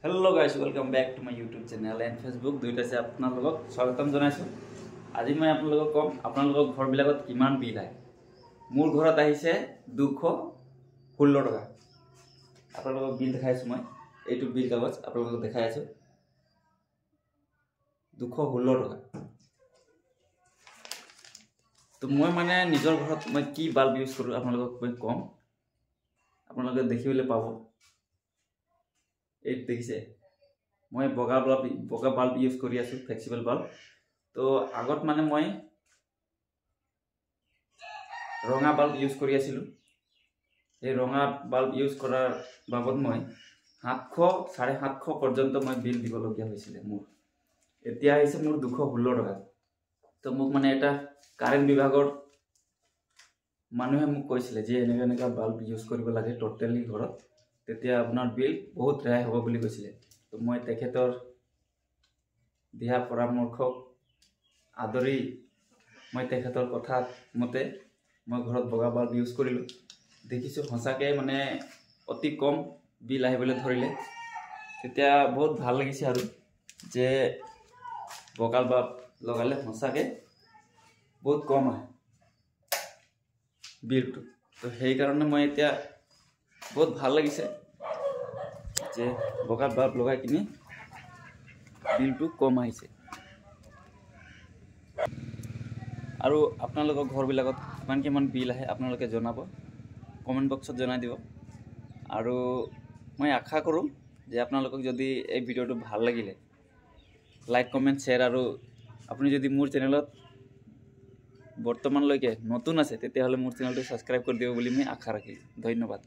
Hello guys, welcome back to my YouTube channel and Facebook दुईटा से आपनालोকক स्वागतम जनाइছো। আজি মই আপোনালোকক কম আপোনালোকৰ ঘৰ বিলাকত কিমান বিল আহে। মোৰ ঘৰত আহিছে 216 টকা। আপোনালোকক বিল দেখাইছো মই এইটো বিল কাগজ আপোনালোকক দেখাই আছো 216 টকা। তো মই মানে নিজৰ ঘৰত মই কি বাল্ব ইউজ কৰো আপোনালোকক মই কম। আপোনালোকে দেখিবলৈ পাব। এই দেখিছে মই বগা বাল্ব ইউজ কৰি আছো ফ্লেক্সিবল বাল্ব। তো আগত মানে মই ৰঙা বাল্ব ইউজ কৰি আছিলো। এই ৰঙা বাল্ব ইউজ কৰাৰ বাবদ মই 700 750 পৰ্যন্ত মই বিল দিবলগীয়া হৈছিল। মোৰ এতিয়া আহিছে মোৰ 216 টকা। তো মোক মানে এটা কাৰেন্ট বিভাগৰ মানুহে মোক কৈছিলে যে এনেকা বাল্ব ইউজ কৰিব লাগে টোটালি ঘৰত, তেতিয়া আপোনাৰ বিল বহুত ৰেহাই হ'ব বুলি কৈছিলে। তো মই তেখেতৰ দিয়া পৰামৰ্শক আদৰি মই তেখেতৰ কথা মতে মই ঘৰত বগা বাল্ব ইউজ কৰিলো। দেখিছো সঁচাকে মানে অতি কম বিল আহিবলৈ ধৰিলে। তেতিয়া বহুত ভাল লাগিছে আৰু যে বগা বাল্ব লগালে সঁচাকে বহুত কম আহে বিলটো। তো সেই কাৰণে মই এতিয়া বহুত ভাল লাগিছে যে বগা বাল্ব লগাই কিনি বিলটো কম আহিছে। আৰু আপোনালোকৰ ঘৰবিলাকত কিমান বিল আহে আপোনালোকে জনাব, কমেণ্ট বক্সত জনাই দিব। আৰু মই আশা কৰোঁ যে আপোনালোকক যদি এই ভিডিঅ'টো ভাল লাগিলে লাইক কমেণ্ট শ্বেয়াৰ, আৰু আপুনি যদি মোৰ চেনেলত বৰ্তমানলৈকে নতুন আছে তেতিয়াহ'লে মোৰ চেনেলটো ছাবস্ক্ৰাইব কৰি দিব বুলি মই আশা ৰাখিলোঁ। ধন্যবাদ।